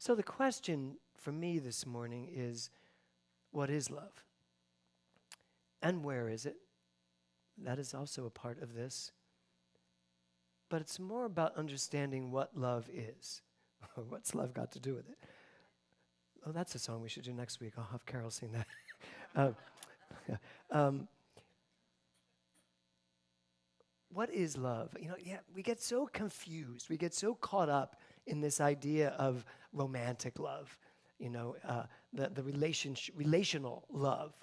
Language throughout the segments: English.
So the question for me this morning is, what is love? And where is it? That is also a part of this. But it's more about understanding what love is. What's love got to do with it? Oh, that's a song we should do next week. I'll have Carol sing that. What is love? We get so confused. We get so caught up in this idea of romantic love, the relational love.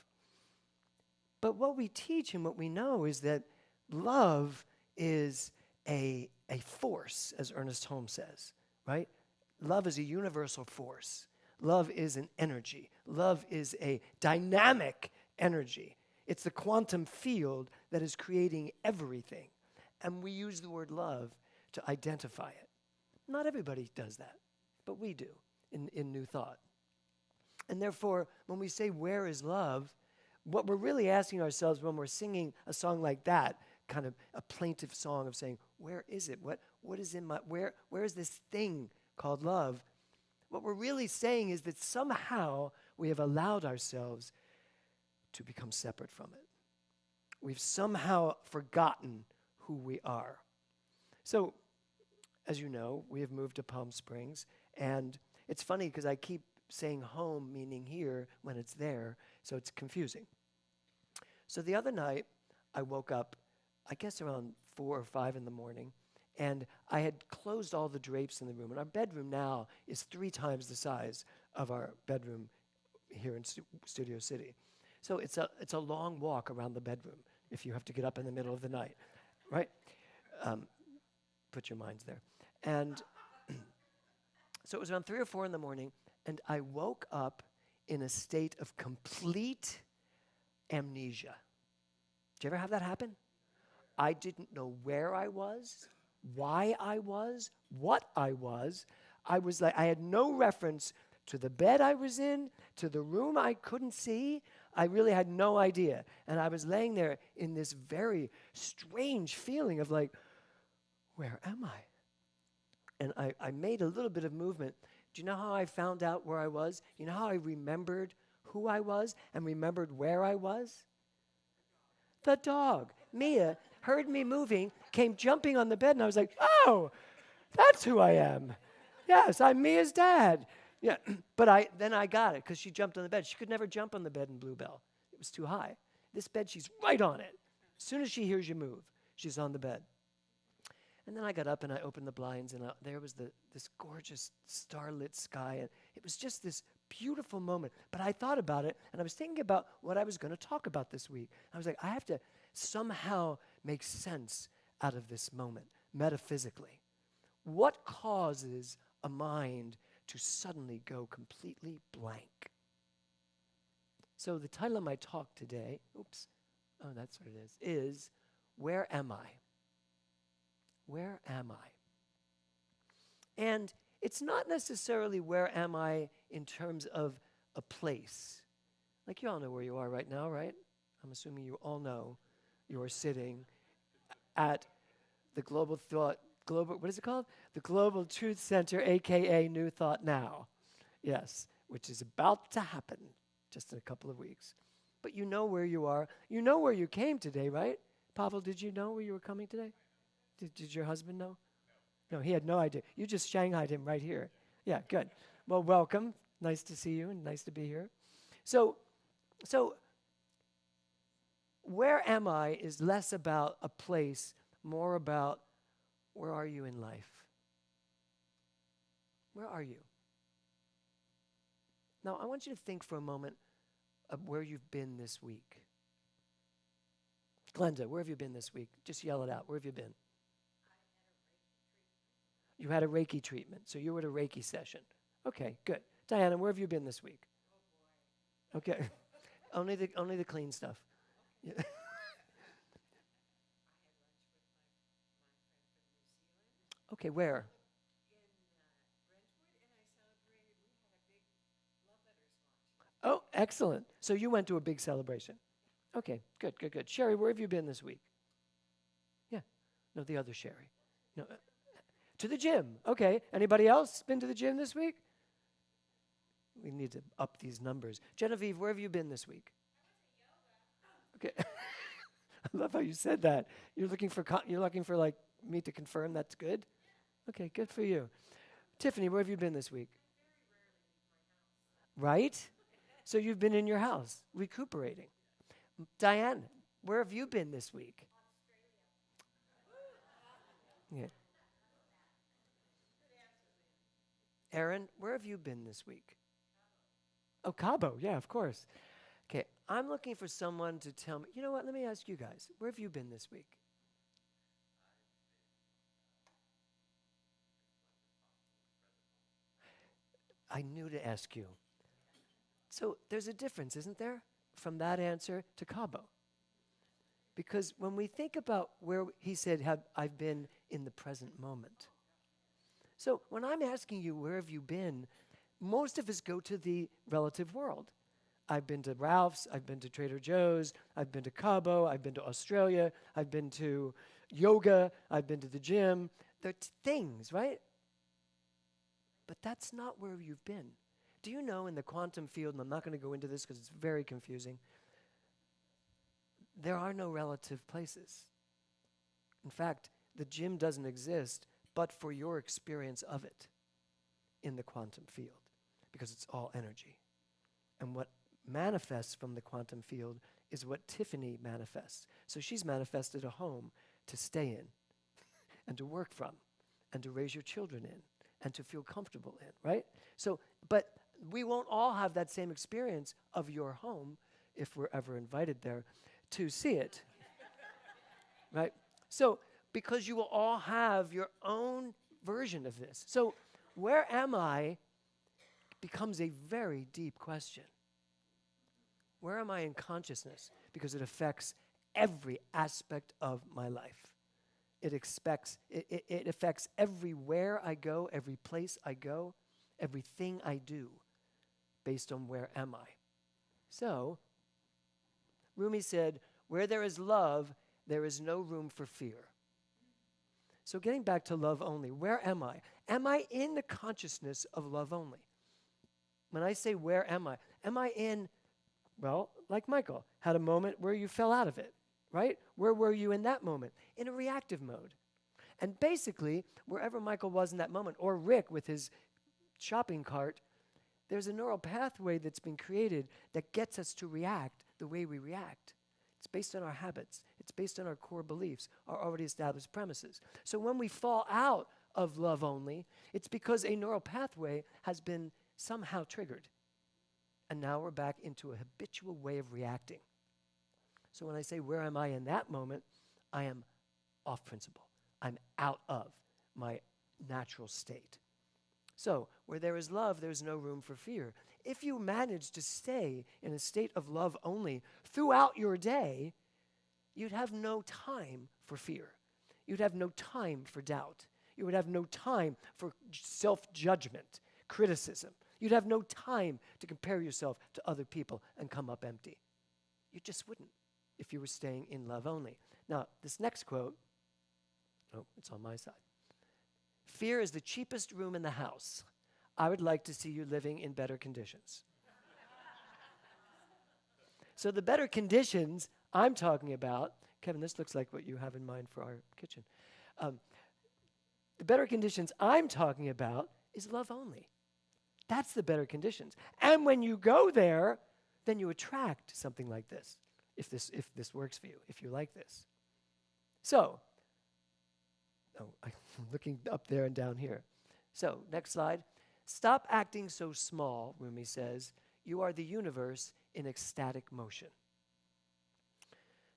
But what we teach and what we know is that love is a force, as Ernest Holmes says, right? Love is a universal force. Love is an energy. Love is a dynamic energy. It's the quantum field that is creating everything. And we use the word love to identify it. Not everybody does that, but we do in New Thought. And therefore, when we say, where is love, what we're really asking ourselves when we're singing a song like that, kind of a plaintive song of saying, where is it? What is in my, where is this thing called love? What we're really saying is that somehow we have allowed ourselves to become separate from it. We've somehow forgotten who we are. So, as you know, we have moved to Palm Springs, and it's funny because I keep saying home, meaning here, when it's there, so it's confusing. So the other night, I woke up, I guess around 4 or 5 in the morning, and I had closed all the drapes in the room. And our bedroom now is 3 times the size of our bedroom here in Studio City. So it's a long walk around the bedroom if you have to get up in the middle of the night, right? Put your minds there. And so it was around 3 or 4 in the morning, and I woke up in a state of complete amnesia. Did you ever have that happen? I didn't know where I was, why I was, what I was. I was like, I had no reference to the bed I was in, to the room I couldn't see. I really had no idea. And I was laying there in this very strange feeling of like, where am I? And I made a little bit of movement. Do you know how I found out where I was? You know how I remembered who I was and remembered where I was? The dog, Mia, heard me moving, came jumping on the bed, and I was like, oh, that's who I am. Yes, I'm Mia's dad. Yeah, but then I got it because she jumped on the bed. She could never jump on the bed in Bluebell. It was too high. This bed, she's right on it. As soon as she hears you move, she's on the bed. And then I got up and I opened the blinds, and there was this gorgeous starlit sky, and it was just this beautiful moment. But I thought about it, and I was thinking about what I was going to talk about this week. I was like, I have to somehow make sense out of this moment, metaphysically. What causes a mind to suddenly go completely blank? So the title of my talk today, that's what it is Where Am I? Where am I? And it's not necessarily where am I in terms of a place. Like you all know where you are right now, right? I'm assuming you all know you are sitting at the what is it called? The Global Truth Center, AKA New Thought Now. Yes, which is about to happen just in a couple of weeks. But you know where you are. You know where you came today, right? Pavel, did you know where you were coming today? Did your husband know? No, he had no idea. You just shanghaied him right here. Yeah, good. Well, welcome. Nice to see you and nice to be here. So where am I is less about a place, more about where are you in life? Where are you? Now, I want you to think for a moment of where you've been this week. Glenda, where have you been this week? Just yell it out. Where have you been? You had a Reiki treatment, so you were at a Reiki session. Okay, good. Diana, where have you been this week? Oh, boy. Okay. only the clean stuff. Yeah. Okay, where? Oh, excellent. So you went to a big celebration. Okay, good. Sherry, where have you been this week? Yeah. No, the other Sherry. No, to the gym. Okay. Anybody else been to the gym this week? We need to up these numbers. Genevieve, where have you been this week? Okay. I love how you said that. You're looking for like me to confirm that's good? Okay, good for you. Tiffany, where have you been this week? Right? So you've been in your house, recuperating. Diane, where have you been this week? Yeah. Aaron, where have you been this week? Oh, Cabo. Yeah, of course. Okay, I'm looking for someone to tell me. You know what? Let me ask you guys. Where have you been this week? I knew to ask you. So there's a difference, isn't there, from that answer to Cabo? Because when we think about where he said, I've been in the present moment. So when I'm asking you, where have you been, most of us go to the relative world. I've been to Ralph's, I've been to Trader Joe's, I've been to Cabo, I've been to Australia, I've been to yoga, I've been to the gym. They're things, right? But that's not where you've been. Do you know in the quantum field, and I'm not going to go into this because it's very confusing, there are no relative places. In fact, the gym doesn't exist but for your experience of it in the quantum field, because it's all energy. And what manifests from the quantum field is what Tiffany manifests. So she's manifested a home to stay in and to work from and to raise your children in and to feel comfortable in, right? So, but we won't all have that same experience of your home if we're ever invited there to see it, right? So, because you will all have your own version of this. So, where am I becomes a very deep question. Where am I in consciousness? Because it affects every aspect of my life. It affects everywhere I go, every place I go, everything I do, based on where am I. So, Rumi said, where there is love, there is no room for fear. So getting back to love only, where am I? Am I in the consciousness of love only? When I say where am I in, well, like Michael, had a moment where you fell out of it, right? Where were you in that moment? In a reactive mode. And basically, wherever Michael was in that moment, or Rick with his shopping cart, there's a neural pathway that's been created that gets us to react the way we react. It's based on our habits. It's based on our core beliefs, our already established premises. So when we fall out of love only, it's because a neural pathway has been somehow triggered. And now we're back into a habitual way of reacting. So when I say, where am I in that moment? I am off principle. I'm out of my natural state. So where there is love, there's no room for fear. If you manage to stay in a state of love only throughout your day, you'd have no time for fear. You'd have no time for doubt. You would have no time for self-judgment, criticism. You'd have no time to compare yourself to other people and come up empty. You just wouldn't if you were staying in love only. Now, this next quote, oh, it's on my side. Fear is the cheapest room in the house. I would like to see you living in better conditions. So the better conditions I'm talking about, Kevin, this looks like what you have in mind for our kitchen. The better conditions I'm talking about is love only. That's the better conditions. And when you go there, then you attract something like this, if this works for you, if you like this. So, I'm looking up there and down here. So, next slide. Stop acting so small, Rumi says. You are the universe in ecstatic motion.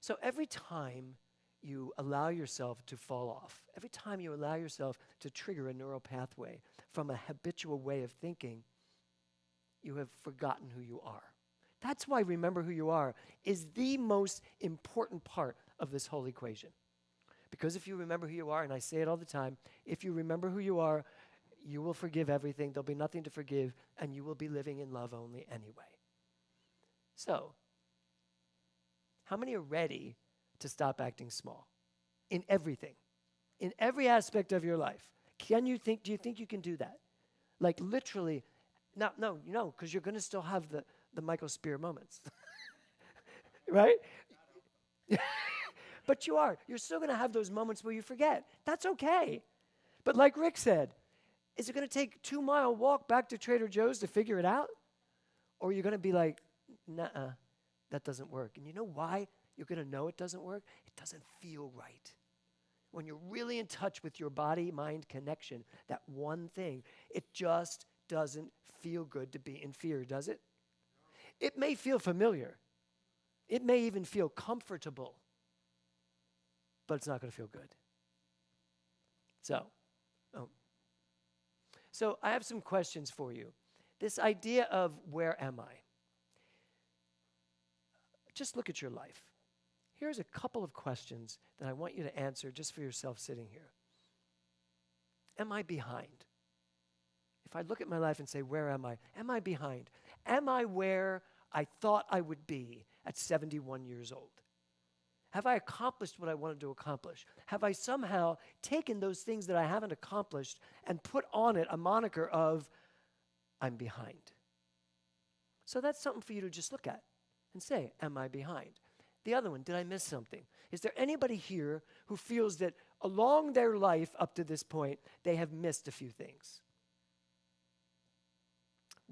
So every time you allow yourself to fall off, every time you allow yourself to trigger a neural pathway from a habitual way of thinking, you have forgotten who you are. That's why remember who you are is the most important part of this whole equation. Because if you remember who you are, and I say it all the time, if you remember who you are, you will forgive everything. There'll be nothing to forgive, and you will be living in love only anyway. So, how many are ready to stop acting small in everything, in every aspect of your life? Do you think you can do that? Like literally No, because you're going to still have the Michael Spear moments, right? But you are. You're still going to have those moments where you forget. That's okay. But like Rick said, is it going to take a 2-mile walk back to Trader Joe's to figure it out? Or are you going to be like, nuh-uh, that doesn't work? And you know why you're going to know it doesn't work? It doesn't feel right. When you're really in touch with your body-mind connection, that one thing, it just doesn't feel good to be in fear, does it? It may feel familiar. It may even feel comfortable, but it's not going to feel good. So I have some questions for you. This idea of where am I? Just look at your life. Here's a couple of questions that I want you to answer just for yourself sitting here. Am I behind? If I look at my life and say, where am I? Am I behind? Am I where I thought I would be at 71 years old? Have I accomplished what I wanted to accomplish? Have I somehow taken those things that I haven't accomplished and put on it a moniker of, I'm behind? So that's something for you to just look at and say, am I behind? The other one, did I miss something? Is there anybody here who feels that along their life up to this point, they have missed a few things?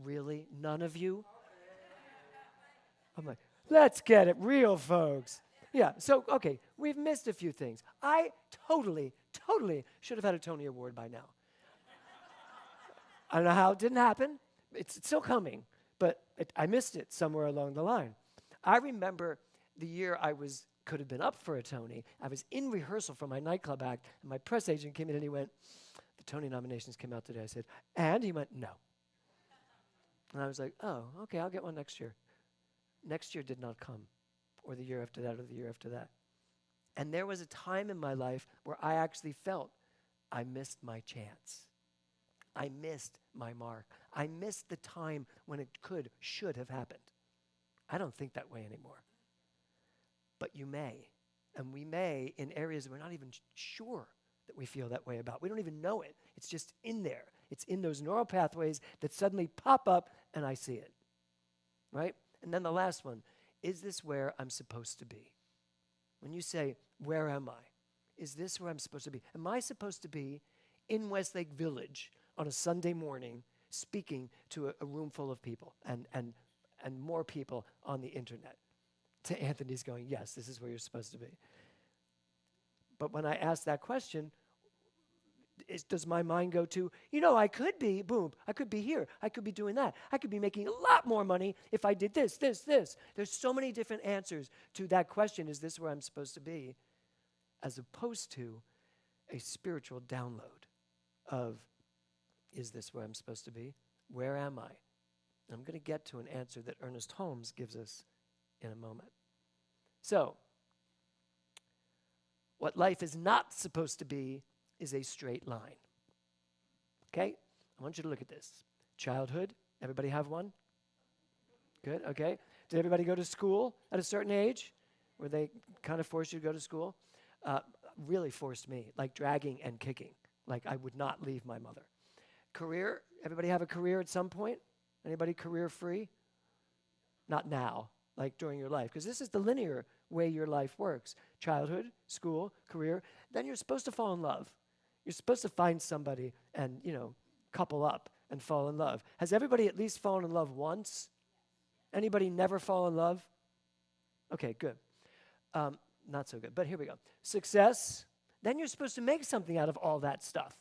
Really? None of you? I'm like, let's get it real, folks. Yeah, so, okay, we've missed a few things. I totally should have had a Tony Award by now. I don't know how it didn't happen. It's still coming, but I missed it somewhere along the line. I remember the year could have been up for a Tony. I was in rehearsal for my nightclub act, and my press agent came in and he went, the Tony nominations came out today. I said, and? He went, no. And I was like, oh, okay, I'll get one next year. Next year did not come, or the year after that, or the year after that. And there was a time in my life where I actually felt I missed my chance. I missed my mark. I missed the time when it should have happened. I don't think that way anymore. But you may, and we may in areas we're not even sure that we feel that way about. We don't even know it. It's just in there. It's in those neural pathways that suddenly pop up and I see it, right? And then the last one, is this where I'm supposed to be? When you say, where am I? Is this where I'm supposed to be? Am I supposed to be in Westlake Village on a Sunday morning speaking to a room full of people and more people on the internet? To Anthony's going, yes, this is where you're supposed to be. But when I ask that question, does my mind go to, I could be, boom, I could be here. I could be doing that. I could be making a lot more money if I did this. There's so many different answers to that question, is this where I'm supposed to be? As opposed to a spiritual download of, is this where I'm supposed to be? Where am I? And I'm going to get to an answer that Ernest Holmes gives us in a moment. So, what life is not supposed to be is a straight line. Okay? I want you to look at this. Childhood, everybody have one? Good, okay. Did everybody go to school at a certain age? Where they kind of forced you to go to school? Really forced me, like dragging and kicking. Like I would not leave my mother. Career, everybody have a career at some point? Anybody career free? Not now, like during your life, because this is the linear way your life works. Childhood, school, career, then you're supposed to fall in love. You're supposed to find somebody and, couple up and fall in love. Has everybody at least fallen in love once? Anybody never fall in love? Okay, good. Not so good, but here we go. Success, then you're supposed to make something out of all that stuff,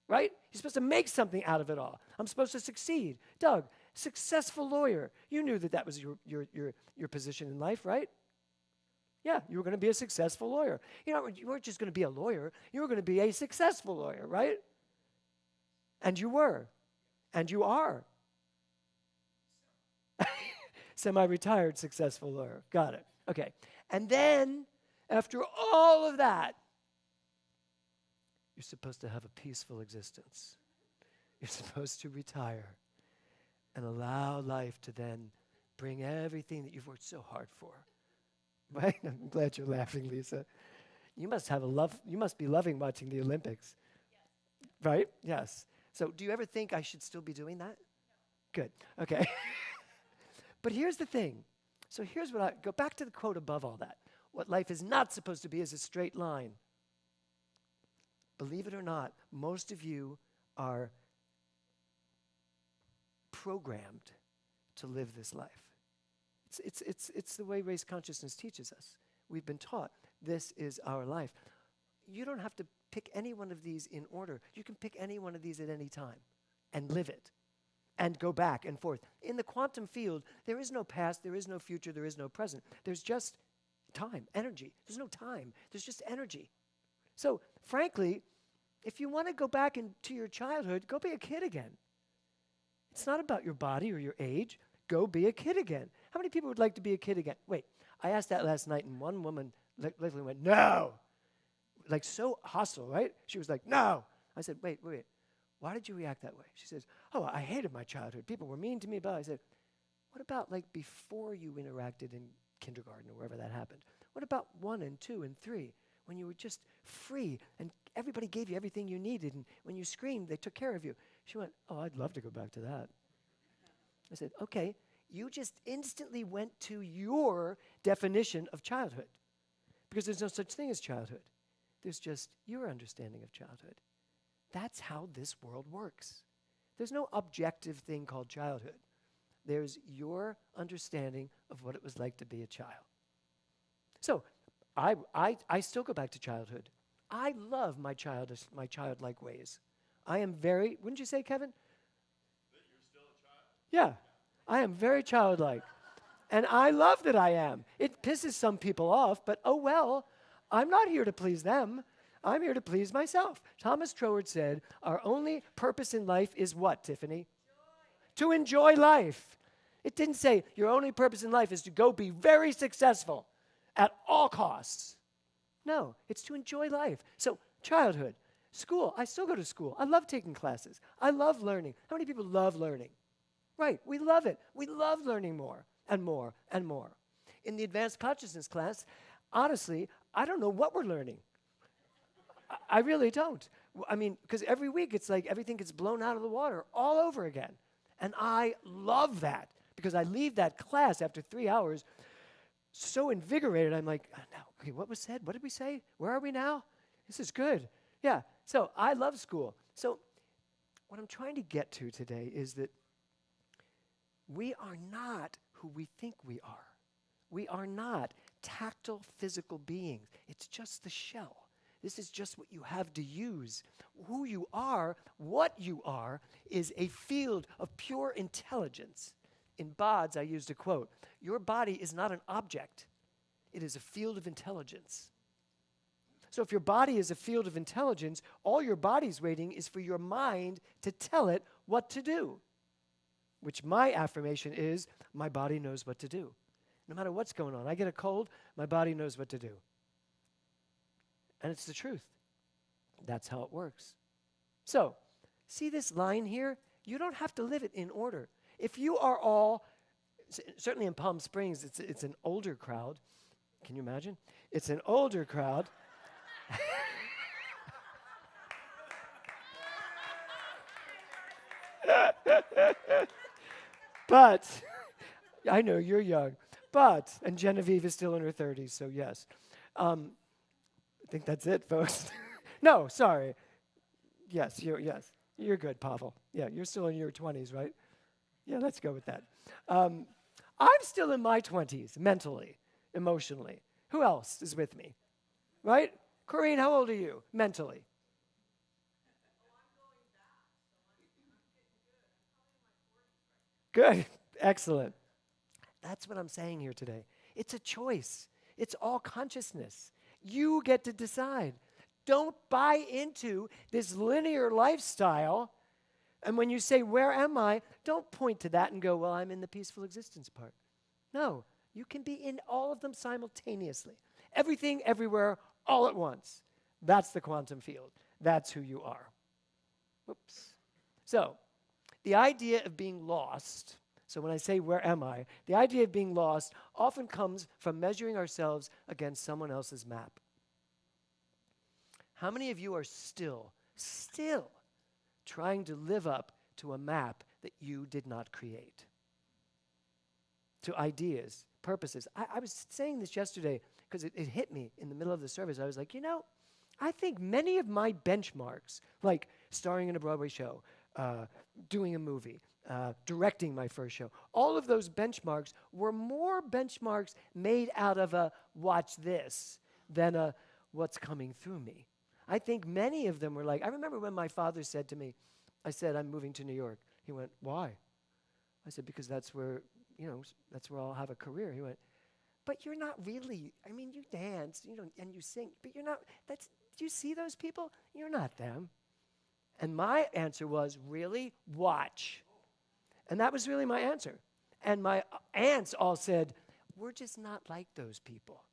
right? You're supposed to make something out of it all. I'm supposed to succeed. Doug, successful lawyer. You knew that was your position in life, right? Yeah, you were going to be a successful lawyer. You weren't just going to be a lawyer. You were going to be a successful lawyer, right? And you were. And you are. Semi-retired successful lawyer. Got it. Okay. And then, after all of that, you're supposed to have a peaceful existence. You're supposed to retire and allow life to then bring everything that you've worked so hard for. Right? I'm glad you're laughing, Lisa. You must be loving watching the Olympics. Yes. Right? Yes. So do you ever think I should still be doing that? Good. Okay. But here's the thing. So here's what I go back to the quote above all that. What life is not supposed to be is a straight line. Believe it or not, most of you are programmed to live this life. It's the way race consciousness teaches us. We've been taught this is our life. You don't have to pick any one of these in order. You can pick any one of these at any time and live it and go back and forth. In the quantum field, there is no past, there is no future, there is no present. There's just time, energy. There's no time. There's just energy. So, frankly, if you want to go back into your childhood, go be a kid again. It's not about your body or your age. Go be a kid again. How many people would like to be a kid again? Wait, I asked that last night, and one woman literally went, no. Like so hostile, right? She was like, no. I said, wait. Why did you react that way? She says, oh, I hated my childhood. People were mean to me. But I said, what about like before you interacted in kindergarten or wherever that happened? What about 1 and 2 and 3 when you were just free and everybody gave you everything you needed, and when you screamed, they took care of you? She went, oh, I'd love to go back to that. I said, okay, you just instantly went to your definition of childhood, because there's no such thing as childhood. There's just your understanding of childhood. That's how this world works. There's no objective thing called childhood. There's your understanding of what it was like to be a child. So I still go back to childhood. I love my childlike ways. I am very, wouldn't you say, Kevin? That you're still a child? Yeah, I am very childlike. And I love that I am. It pisses some people off, but oh well, I'm not here to please them. I'm here to please myself. Thomas Troward said, our only purpose in life is what, Tiffany? Joy. To enjoy life. It didn't say your only purpose in life is to go be very successful at all costs. No, it's to enjoy life. So childhood, school, I still go to school. I love taking classes. I love learning. How many people love learning? Right, we love it. We love learning more and more and more. In the advanced consciousness class, honestly, I don't know what we're learning. I really don't. I mean, because every week it's like everything gets blown out of the water all over again. And I love that, because I leave that class after 3 hours so invigorated. I'm like, oh, no, okay, what was said? What did we say? Where are we now? This is good. Yeah, so I love school. So what I'm trying to get to today is that we are not who we think we are. We are not tactile, physical beings. It's just the shell. This is just what you have to use. Who you are, what you are, is a field of pure intelligence. In Bod's, I used a quote, your body is not an object. It is a field of intelligence. So if your body is a field of intelligence, all your body's waiting is for your mind to tell it what to do, which my affirmation is, my body knows what to do. No matter what's going on, I get a cold, my body knows what to do. And it's the truth. That's how it works. So, see this line here? You don't have to live it in order. If you are all, certainly in Palm Springs, it's an older crowd. Can you imagine? It's an older crowd. But, I know you're young. But, and Genevieve is still in her 30s, so yes. I think that's it, folks. No, sorry. Yes, you're good, Pavel. Yeah, you're still in your 20s, right? Yeah, let's go with that. I'm still in my 20s, mentally, emotionally. Who else is with me? Right? Corinne, how old are you, mentally? Good. Excellent. That's what I'm saying here today. It's a choice. It's all consciousness. You get to decide. Don't buy into this linear lifestyle. And when you say, where am I? Don't point to that and go, well, I'm in the peaceful existence part. No, you can be in all of them simultaneously. Everything, everywhere, all at once. That's the quantum field. That's who you are. Oops. So, the idea of being lost, so when I say, where am I? The idea of being lost often comes from measuring ourselves against someone else's map. How many of you are still trying to live up to a map that you did not create. To ideas, purposes. I was saying this yesterday because it hit me in the middle of the service. I was like, I think many of my benchmarks, like starring in a Broadway show, doing a movie, directing my first show, all of those benchmarks were more benchmarks made out of a watch this than a what's coming through me. I think many of them were like, I remember when my father said to me, I said, I'm moving to New York. He went, why? I said, because that's where I'll have a career. He went, but you're not really, you dance, and you sing, but you're not, do you see those people? You're not them. And my answer was, really? Watch. And that was really my answer. And my aunts all said, we're just not like those people.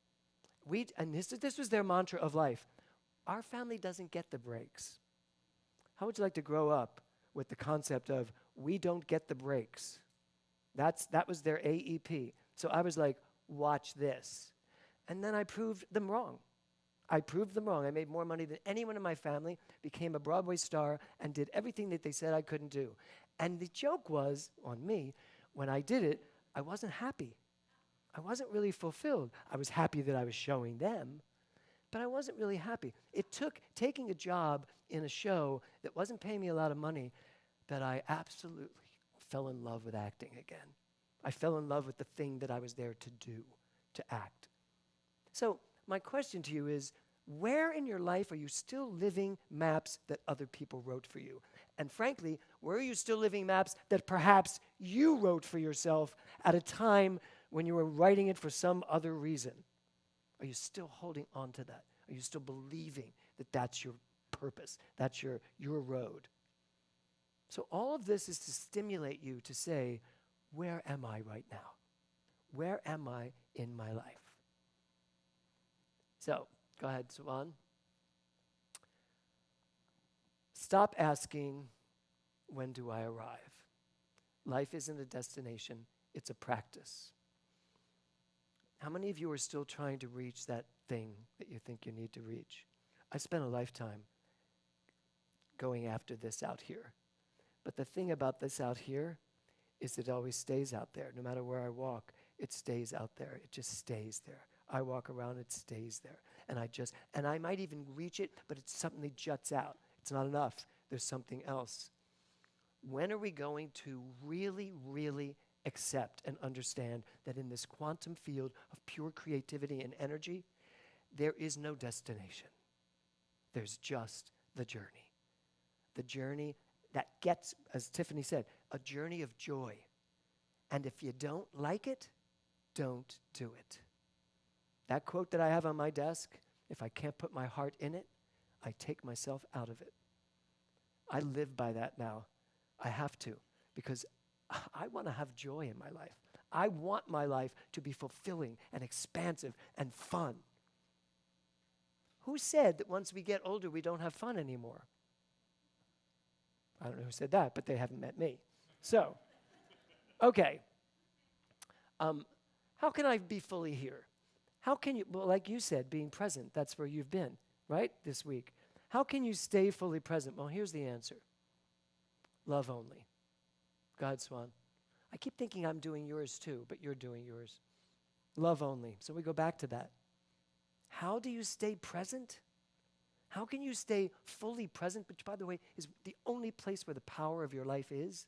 And this was their mantra of life. Our family doesn't get the breaks. How would you like to grow up with the concept of we don't get the breaks? That was their AEP. So I was like, watch this. And then I proved them wrong. I made more money than anyone in my family, became a Broadway star, and did everything that they said I couldn't do. And the joke was, on me, when I did it, I wasn't happy. I wasn't really fulfilled. I was happy that I was showing them, but I wasn't really happy. It took taking a job in a show that wasn't paying me a lot of money that I absolutely fell in love with acting again. I fell in love with the thing that I was there to do, to act. So my question to you is, where in your life are you still living maps that other people wrote for you? And frankly, where are you still living maps that perhaps you wrote for yourself at a time when you were writing it for some other reason? Are you still holding on to that? Are you still believing that that's your purpose, that's your road? So all of this is to stimulate you to say, where am I right now? Where am I in my life? So, go ahead, Swan. Stop asking, when do I arrive? Life isn't a destination, it's a practice. How many of you are still trying to reach that thing that you think you need to reach? I spent a lifetime going after this out here. But the thing about this out here is it always stays out there. No matter where I walk, it stays out there. It just stays there. I walk around, it stays there. And I might even reach it, but it's something that juts out. It's not enough. There's something else. When are we going to really, really accept and understand that in this quantum field of pure creativity and energy, there is no destination. There's just the journey. The journey that gets, as Tiffany said, a journey of joy. And if you don't like it, don't do it. That quote that I have on my desk, if I can't put my heart in it, I take myself out of it. I live by that now. I have to, because I want to have joy in my life. I want my life to be fulfilling and expansive and fun. Who said that once we get older, we don't have fun anymore? I don't know who said that, but they haven't met me. So, okay. How can I be fully here? How can you, well, like you said, being present, that's where you've been, right, this week. How can you stay fully present? Well, here's the answer. Love only. Go ahead, Swan. I keep thinking I'm doing yours too, but you're doing yours. Love only. So we go back to that. How do you stay present? How can you stay fully present, which, by the way, is the only place where the power of your life is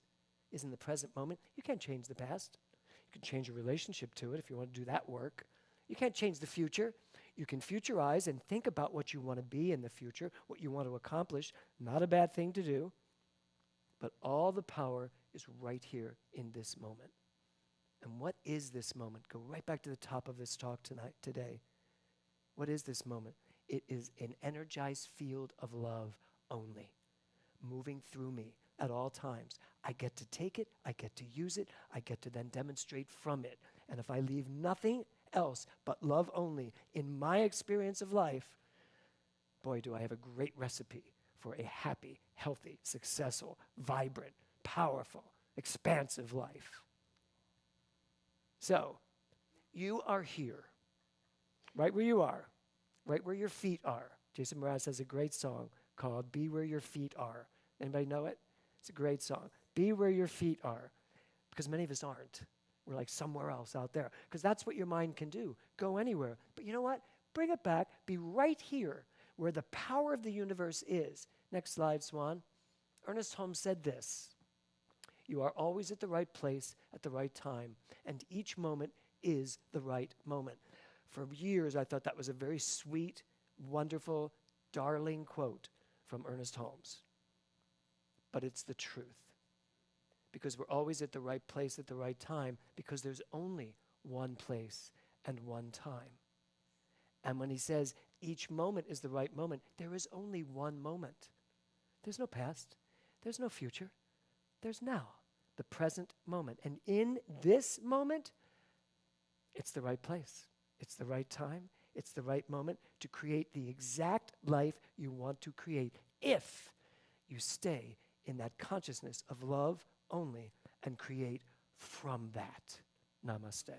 in the present moment? You can't change the past. You can change your relationship to it if you want to do that work. You can't change the future. You can futurize and think about what you want to be in the future, what you want to accomplish. Not a bad thing to do. But all the power is right here in this moment. And what is this moment? Go right back to the top of this talk today. What is this moment? It is an energized field of love only, moving through me at all times. I get to take it, I get to use it, I get to then demonstrate from it. And if I leave nothing else but love only in my experience of life, boy, do I have a great recipe for a happy, healthy, successful, vibrant, powerful, expansive life. So, you are here, right where you are, right where your feet are. Jason Mraz has a great song called Be Where Your Feet Are. Anybody know it? It's a great song. Be where your feet are, because many of us aren't. We're like somewhere else out there, because that's what your mind can do. Go anywhere. But you know what? Bring it back. Be right here where the power of the universe is. Next slide, Swan. Ernest Holmes said this: you are always at the right place at the right time, and each moment is the right moment. For years, I thought that was a very sweet, wonderful, darling quote from Ernest Holmes. But it's the truth. Because we're always at the right place at the right time, because there's only one place and one time. And when he says each moment is the right moment, there is only one moment. There's no past. There's no future. There's now, the present moment. And in this moment, it's the right place. It's the right time. It's the right moment to create the exact life you want to create if you stay in that consciousness of love only and create from that. Namaste.